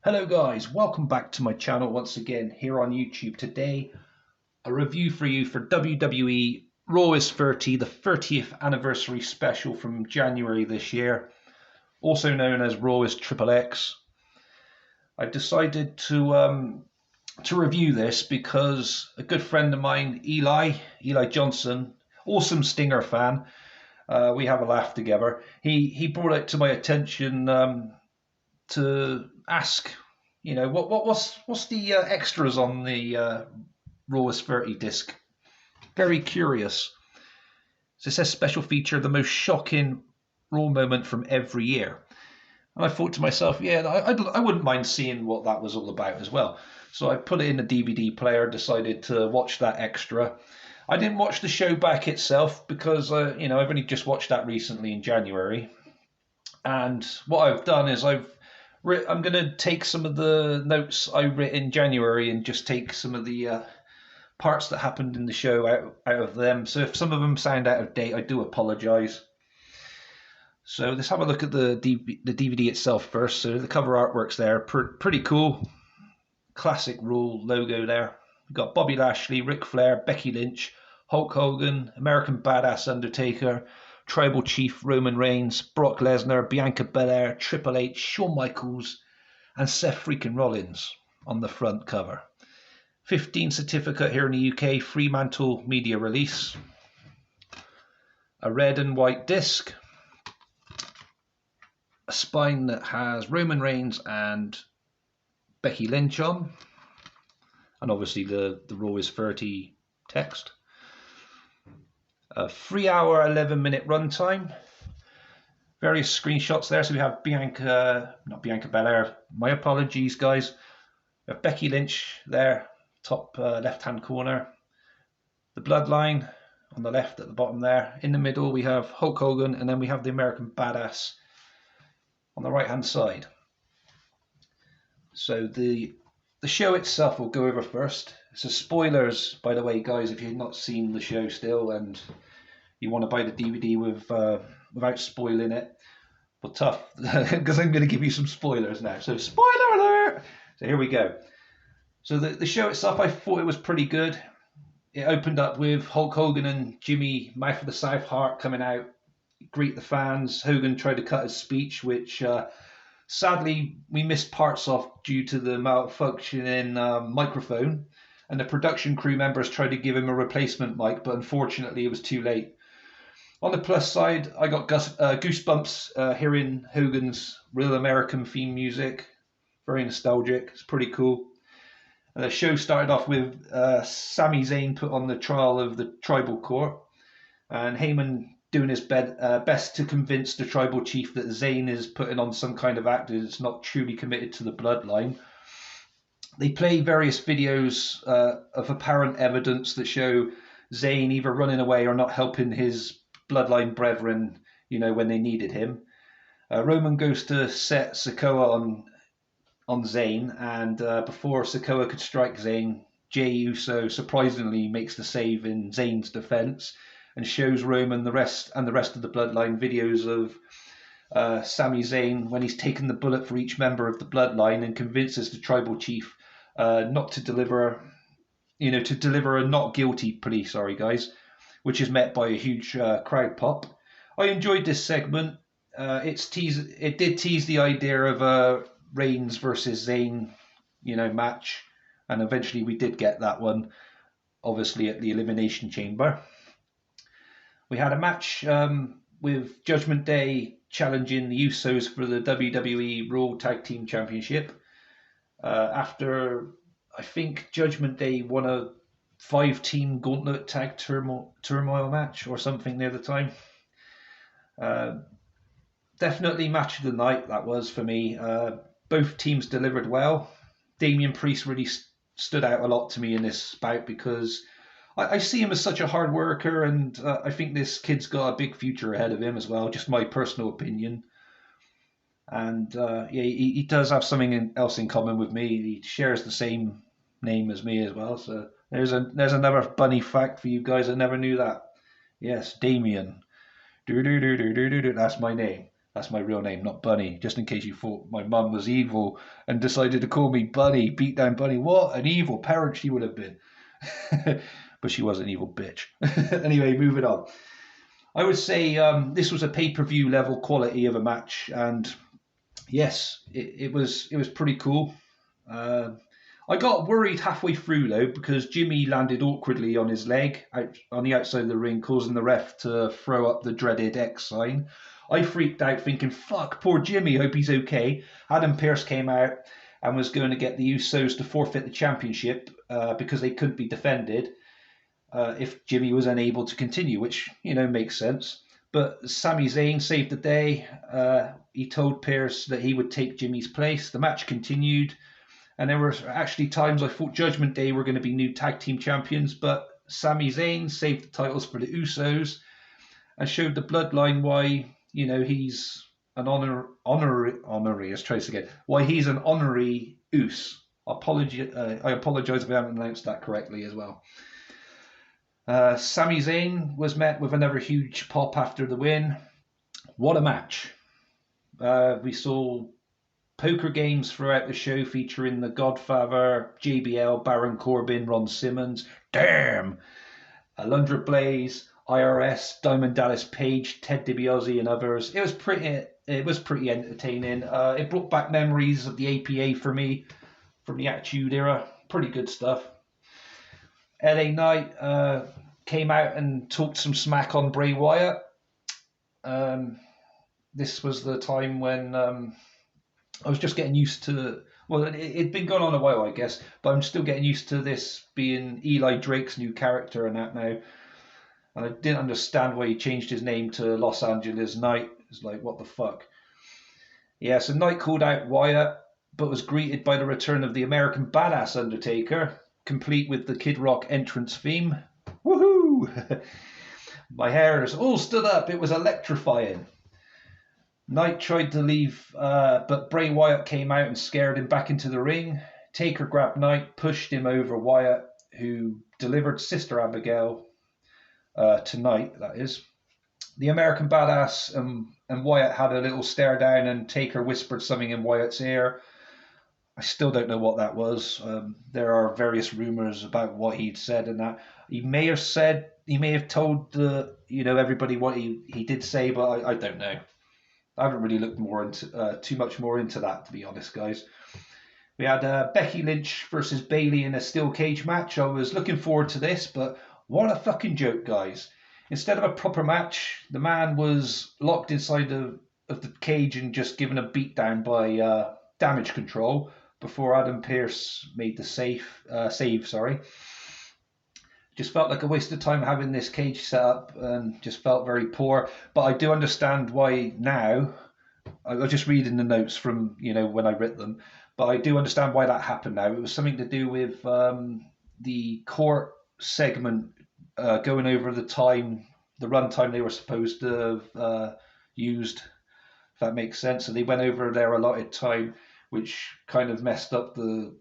Hello guys, welcome back to my channel once again here on YouTube. Today, a review for you for WWE RAW is 30, the 30th anniversary special from January this year, also known as RAW is XXX. I've decided to review this because a good friend of mine, Eli Johnson, awesome Stinger fan, we have a laugh together. He brought it to my attention to ask, what's the extras on the Raw is 30 disc? Very curious. So it says special feature, the most shocking Raw moment from every year. And I thought to myself, yeah, I wouldn't mind seeing what that was all about as well. So I put it in the DVD player, decided to watch that extra. I didn't watch the show back itself because, I've only just watched that recently in January. And what I've done is I'm going to take some of the notes I wrote in January and just take some of the parts that happened in the show out of them. So if some of them sound out of date, I do apologise. So let's have a look at the DVD itself first. So the cover artwork's there, pretty cool. Classic Raw logo there. We've got Bobby Lashley, Ric Flair, Becky Lynch, Hulk Hogan, American Badass Undertaker, Tribal Chief Roman Reigns, Brock Lesnar, Bianca Belair, Triple H, Shawn Michaels, and Seth freaking Rollins on the front cover. 15 certificate here in the UK, Fremantle media release. A red and white disc. A spine that has Roman Reigns and Becky Lynch on. And obviously the Raw is 30 text. A 3 hour, 11-minute runtime. Various screenshots there. So we have not Bianca Belair. My apologies, guys. We have Becky Lynch there, top left-hand corner. The Bloodline on the left at the bottom there. In the middle, we have Hulk Hogan, and then we have the American Badass on the right-hand side. So the show itself we'll go over first. So spoilers, by the way, guys, if you've not seen the show still and you want to buy the DVD without spoiling it, but tough, because I'm going to give you some spoilers now. So spoiler alert! So here we go. So the show itself, I thought it was pretty good. It opened up with Hulk Hogan and Jimmy, Mouth of the South Heart, coming out, greet the fans. Hogan tried to cut his speech, which sadly we missed parts of due to the malfunctioning microphone. And the production crew members tried to give him a replacement mic, but unfortunately it was too late. On the plus side, I got goosebumps hearing Hogan's Real American theme music. Very nostalgic. It's pretty cool. The show started off with Sami Zayn put on the trial of the tribal court, and Heyman doing his best to convince the tribal chief that Zayn is putting on some kind of act that's not truly committed to the bloodline. They play various videos of apparent evidence that show Zayn either running away or not helping his bloodline brethren, when they needed him. Roman goes to set Sikoa on Zayn, and before Sikoa could strike Zayn, Jey Uso surprisingly makes the save in Zayn's defense and shows Roman the rest of the bloodline videos of Sami Zayn when he's taken the bullet for each member of the bloodline and convinces the tribal chief not to deliver, to deliver a not guilty plea, sorry guys, which is met by a huge crowd pop. I enjoyed this segment. It did tease the idea of a Reigns versus Zayn, match, and eventually we did get that one, obviously at the Elimination Chamber. We had a match with Judgment Day challenging the Usos for the WWE Raw Tag Team Championship. After, I think, Judgment Day won a 5-team gauntlet tag turmoil match or something near the time. Definitely match of the night, that was for me. Both teams delivered well. Damian Priest really stood out a lot to me in this bout because I see him as such a hard worker, and I think this kid's got a big future ahead of him as well, just my personal opinion. And he does have something else in common with me. He shares the same name as me as well. So there's another funny fact for you guys. I never knew that. Yes, Damien. That's my name. That's my real name, not Bunny, just in case you thought my mum was evil and decided to call me Bunny, beat down Bunny. What an evil parent she would have been. But she was an evil bitch. Anyway, moving on. I would say this was a pay-per-view level quality of a match, and yes, it was pretty cool. I got worried halfway through though because Jimmy landed awkwardly on his leg on the outside of the ring, causing the ref to throw up the dreaded X sign. I freaked out thinking, fuck, poor Jimmy, hope he's okay. Adam Pearce came out and was going to get the Usos to forfeit the championship because they couldn't be defended if Jimmy was unable to continue, which, makes sense. But Sami Zayn saved the day. He told Pearce that he would take Jimmy's place. The match continued. And there were actually times I thought Judgment Day were going to be new tag team champions, but Sami Zayn saved the titles for the Usos and showed the bloodline why, he's an honorary, let's try this again, why he's an honorary Us. I apologize if I haven't announced that correctly as well. Sami Zayn was met with another huge pop after the win. What a match. We saw poker games throughout the show featuring The Godfather, JBL, Baron Corbin, Ron Simmons, damn, Alundra Blaze, IRS, Diamond Dallas Page, Ted DiBiase, and others. It was pretty entertaining. It brought back memories of the APA for me from the Attitude Era. Pretty good stuff. LA Knight came out and talked some smack on Bray Wyatt. This was the time when I was just getting used to, well, it'd been going on a while, I guess, but I'm still getting used to this being Eli Drake's new character and that now. And I didn't understand why he changed his name to Los Angeles Knight. It's like, what the fuck? Yeah, so Knight called out Wyatt, but was greeted by the return of the American Badass Undertaker, complete with the Kid Rock entrance theme. Woohoo! My hairs all stood up. It was electrifying. Knight tried to leave, but Bray Wyatt came out and scared him back into the ring. Taker grabbed Knight, pushed him over Wyatt, who delivered Sister Abigail to Knight, that is. The American Badass and Wyatt had a little stare down, and Taker whispered something in Wyatt's ear. I still don't know what that was. There are various rumors about what he'd said and that. He may have told everybody what he did say, but I don't know. I haven't really looked too much more into that, to be honest, guys. We had Becky Lynch versus Bayley in a steel cage match. I was looking forward to this, but what a fucking joke, guys. Instead of a proper match, the man was locked inside of the cage and just given a beatdown by Damage Control before Adam Pearce made the save. Just felt like a waste of time having this cage set up and just felt very poor. But I do understand why now. I was just reading the notes from, when I read them. But I do understand why that happened now. It was something to do with the court segment going over the run time they were supposed to have used, if that makes sense. So they went over their allotted time, which kind of messed up the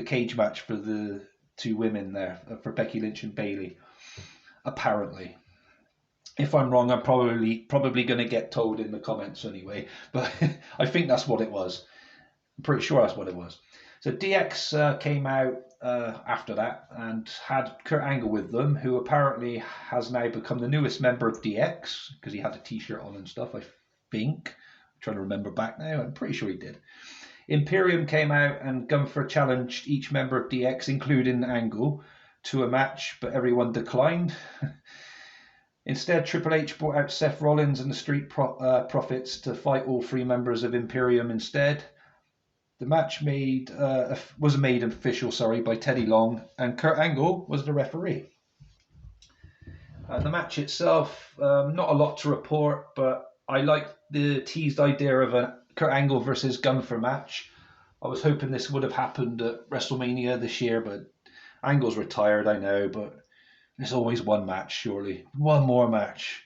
cage match for the two women there, for Becky Lynch and Bayley, apparently. If I'm wrong, I'm probably going to get told in the comments anyway, but I think that's what it was. I'm pretty sure that's what it was. So DX came out after that and had Kurt Angle with them, who apparently has now become the newest member of DX, because he had a t-shirt on and stuff, I think. I'm trying to remember back now. I'm pretty sure he did. Imperium came out and Gunther challenged each member of DX, including Angle, to a match, but everyone declined. Instead, Triple H brought out Seth Rollins and the Street Profits to fight all three members of Imperium instead. The match was made official by Teddy Long, and Kurt Angle was the referee. The match itself, not a lot to report, but I like the teased idea of a Kurt Angle versus Gunther match. I was hoping this would have happened at WrestleMania this year, but Angle's retired, I know, but there's always one match, surely. One more match.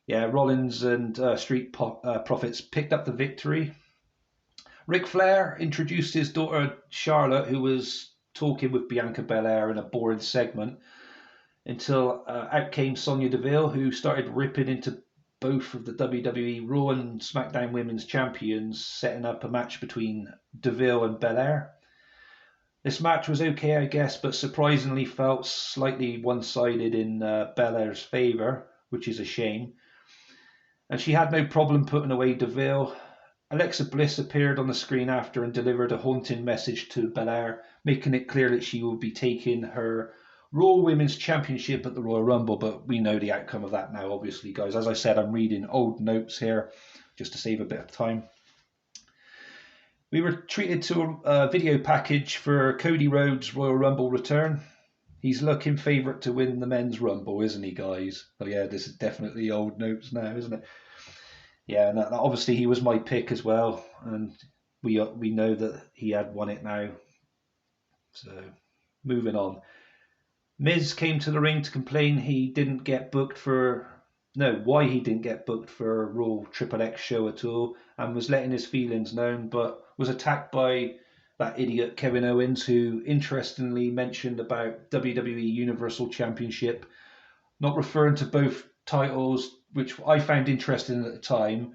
Yeah, Rollins and Street Profits picked up the victory. Ric Flair introduced his daughter Charlotte, who was talking with Bianca Belair in a boring segment, until out came Sonya Deville, who started ripping into both of the WWE Raw and SmackDown Women's Champions, setting up a match between Deville and Belair. This match was okay, I guess, but surprisingly felt slightly one-sided in Belair's favour, which is a shame. And she had no problem putting away Deville. Alexa Bliss appeared on the screen after and delivered a haunting message to Belair, making it clear that she will be taking her Raw Women's Championship at the Royal Rumble, but we know the outcome of that now, obviously, guys. As I said, I'm reading old notes here just to save a bit of time. We were treated to a video package for Cody Rhodes' Royal Rumble return. He's looking favourite to win the men's Rumble, isn't he, guys? Oh yeah, this is definitely old notes now, isn't it? Yeah, and obviously he was my pick as well, and we know that he had won it now. So, moving on. Miz came to the ring to complain why he didn't get booked for a Raw Triple X show at all, and was letting his feelings known, but was attacked by that idiot Kevin Owens, who interestingly mentioned about WWE Universal Championship, not referring to both titles, which I found interesting at the time.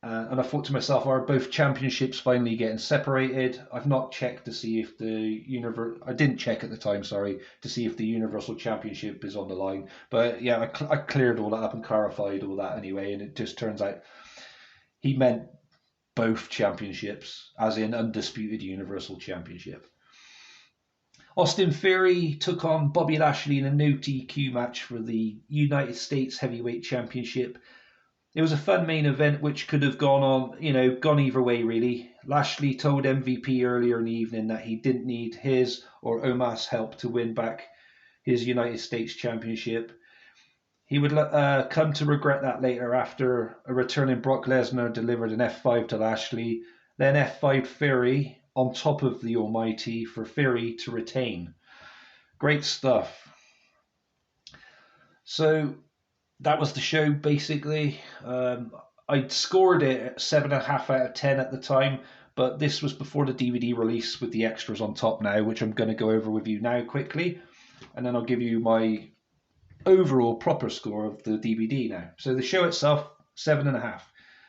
And I thought to myself, are both championships finally getting separated? I've not checked to see if I didn't check at the time, sorry, to see if the Universal Championship is on the line. But yeah, I cleared all that up and clarified all that anyway, and it just turns out he meant both championships, as in undisputed Universal Championship. Austin Theory took on Bobby Lashley in a no DQ match for the United States Heavyweight Championship. It was a fun main event which could have gone either way, really. Lashley told MVP earlier in the evening that he didn't need his or Omos' help to win back his United States Championship. He would come to regret that later after a returning Brock Lesnar delivered an F5 to Lashley, then F5 Theory on top of the Almighty for Theory to retain. Great stuff. So that was the show, basically. I'd scored it at 7.5 out of 10 at the time, but this was before the DVD release with the extras on top now, which I'm going to go over with you now quickly, and then I'll give you my overall proper score of the DVD now. So the show itself, 7.5,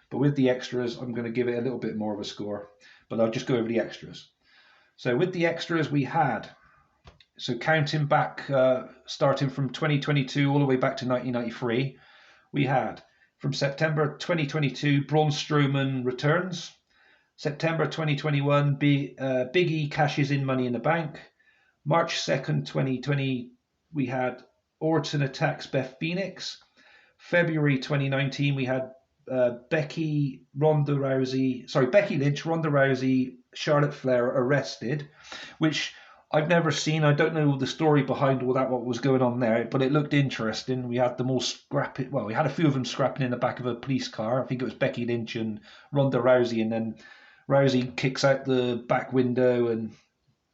but with the extras, I'm going to give it a little bit more of a score, but I'll just go over the extras. So with the extras, we had... So counting back, starting from 2022 all the way back to 1993, we had from September 2022, Braun Strowman returns. September 2021, Big E cashes in Money in the Bank. March 2nd, 2020, we had Orton attacks Beth Phoenix. February 2019, we had Becky Lynch, Ronda Rousey, Charlotte Flair arrested, which I've never seen. I don't know the story behind all that, what was going on there, but it looked interesting. We had them all scrapping. Well, we had a few of them scrapping in the back of a police car. I think it was Becky Lynch and Ronda Rousey, and then Rousey kicks out the back window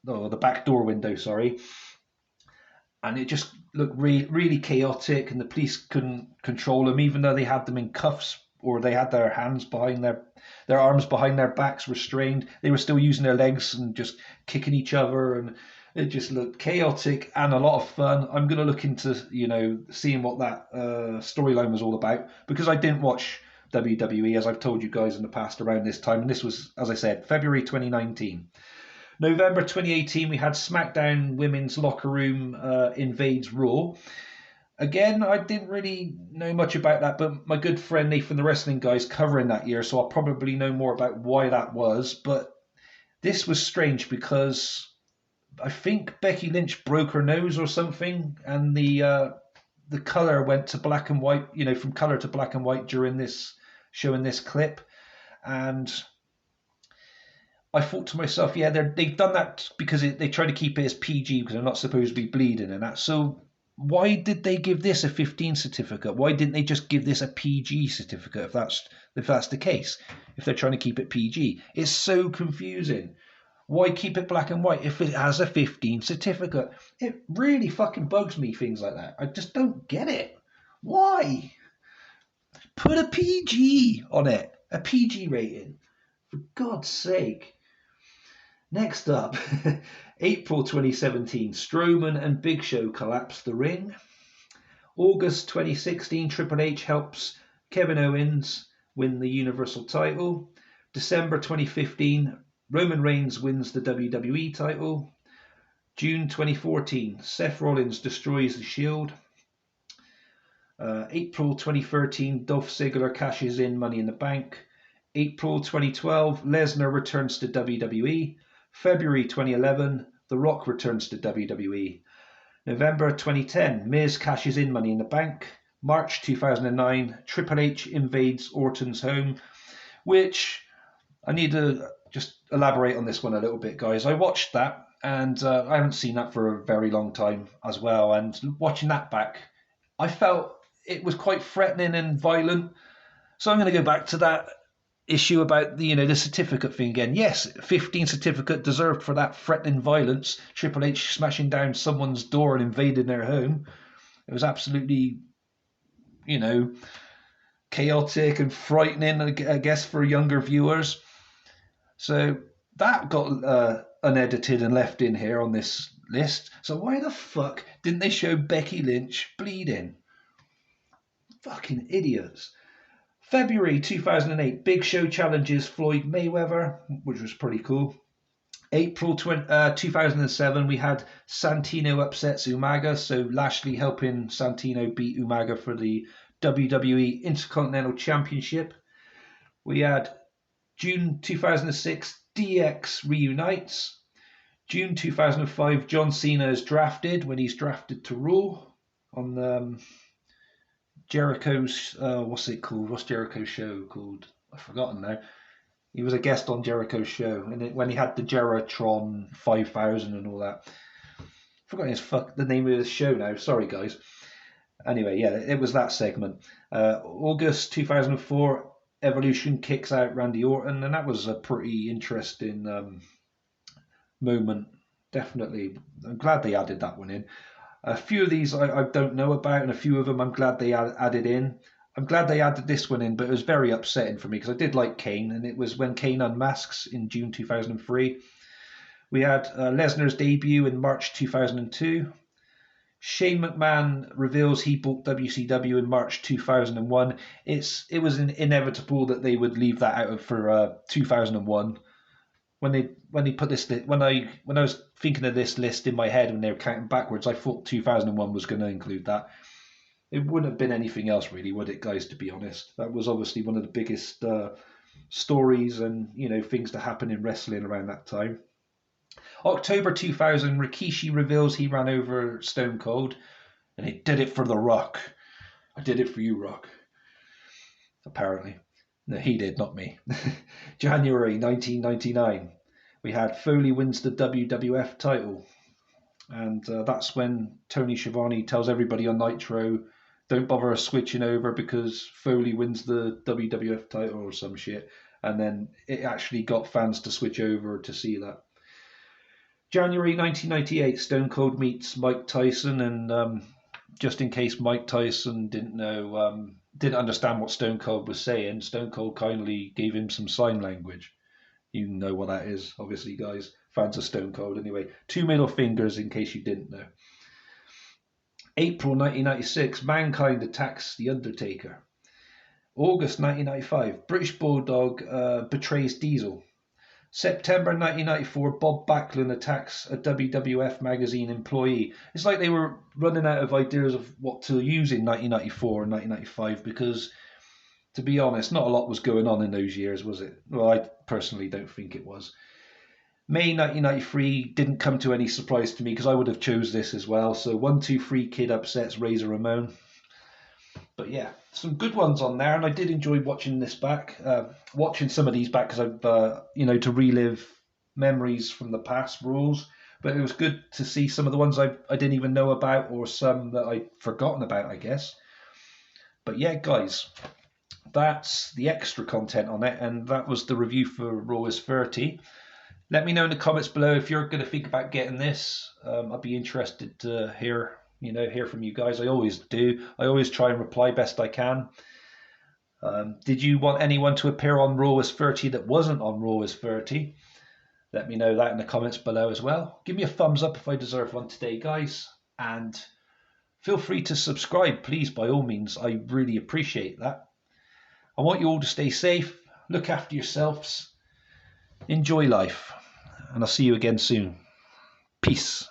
the back door window, sorry. And it just looked really chaotic, and the police couldn't control them, even though they had them in cuffs or they had their hands behind their arms behind their backs restrained. They were still using their legs and just kicking each other, and it just looked chaotic and a lot of fun. I'm going to look into, seeing what that storyline was all about, because I didn't watch WWE, as I've told you guys in the past, around this time. And this was, as I said, February 2019. November 2018, we had SmackDown Women's Locker Room invades Raw. Again, I didn't really know much about that, but my good friend Nathan the Wrestling Guy is covering that year, so I'll probably know more about why that was. But this was strange because I think Becky Lynch broke her nose or something, and the color went to black and white, from color to black and white during this show in this clip. And I thought to myself, yeah, they've done that because they try to keep it as PG because they're not supposed to be bleeding and that. So why did they give this a 15 certificate? Why didn't they just give this a PG certificate if that's the case? If they're trying to keep it PG, it's so confusing. Why keep it black and white if it has a 15 certificate? It really fucking bugs me, things like that. I just don't get it. Why? Put a PG on it, a PG rating, for God's sake. Next up, April 2017, Strowman and Big Show collapse the ring. August 2016, Triple H helps Kevin Owens win the Universal title. December 2015, Roman Reigns wins the WWE title. June 2014, Seth Rollins destroys the Shield. April 2013, Dolph Ziggler cashes in Money in the Bank. April 2012, Lesnar returns to WWE. February 2011, The Rock returns to WWE. November 2010, Miz cashes in Money in the Bank. March 2009, Triple H invades Orton's home, which I need to just elaborate on this one a little bit, guys. I watched that, and I haven't seen that for a very long time as well. And watching that back, I felt it was quite threatening and violent. So I'm going to go back to that issue about the certificate thing again. Yes, 15 certificate deserved for that threatening violence. Triple H smashing down someone's door and invading their home. It was absolutely, chaotic and frightening, I guess, for younger viewers. So that got unedited and left in here on this list. So why the fuck didn't they show Becky Lynch bleeding? Fucking idiots. February 2008, Big Show challenges Floyd Mayweather, which was pretty cool. April 2007, we had Santino upsets Umaga, so Lashley helping Santino beat Umaga for the WWE Intercontinental Championship. We had June 2006, DX reunites. June 2005, John Cena is drafted when he's drafted to Raw on Jericho's, what's it called? What's Jericho's show called? I've forgotten now. He was a guest on Jericho's show, and when he had the Jeritron 5000 and all that. I've forgotten the name of the show now. Sorry, guys. Anyway, yeah, it was that segment. August 2004, Evolution kicks out Randy Orton, and that was a pretty interesting moment. Definitely. I'm glad they added that one in. A few of these I don't know about, and a few of them I'm glad they added in. I'm glad they added this one in, but it was very upsetting for me because I did like Kane, and it was when Kane unmasks in June 2003. We had Lesnar's debut in March 2002. Shane McMahon reveals he bought WCW in March 2001. It was inevitable that they would leave that out for 2001. When they put this when I was thinking of this list in my head when they were counting backwards, I thought 2001 was going to include that. It wouldn't have been anything else, really, would it, guys? To be honest, that was obviously one of the biggest stories and things to happen in wrestling around that time. October 2000, Rikishi reveals he ran over Stone Cold, and he did it for The Rock. I did it for you, Rock. Apparently. No, he did, not me. January 1999, we had Foley wins the WWF title. And that's when Tony Schiavone tells everybody on Nitro, don't bother switching over because Foley wins the WWF title or some shit. And then it actually got fans to switch over to see that. January 1998, Stone Cold meets Mike Tyson, and just in case Mike Tyson didn't understand what Stone Cold was saying, Stone Cold kindly gave him some sign language. You know what that is, obviously, guys. Fans of Stone Cold, anyway. 2 middle fingers, in case you didn't know. April 1996, Mankind attacks The Undertaker. August 1995, British Bulldog betrays Diesel. September 1994, Bob Backlund attacks a WWF magazine employee. It's like they were running out of ideas of what to use in 1994 and 1995 because, to be honest, not a lot was going on in those years, was it? Well, I personally don't think it was. May 1993 didn't come to any surprise to me because I would have chose this as well. So 1-2-3 Kid upsets Razor Ramon. But yeah, some good ones on there, and I did enjoy watching this back, watching some of these back because I've, to relive memories from the past rules. But it was good to see some of the ones I didn't even know about, or some that I'd forgotten about, I guess. But yeah, guys, that's the extra content on it, and that was the review for Raw is 30. Let me know in the comments below if you're going to think about getting this. I'd be interested to hear from you guys. I always do. I always try and reply best I can. Did you want anyone to appear on Raw is 30 that wasn't on Raw is 30? Let me know that in the comments below as well. Give me a thumbs up if I deserve one today, guys. And feel free to subscribe, please, by all means. I really appreciate that. I want you all to stay safe, look after yourselves, enjoy life, and I'll see you again soon. Peace.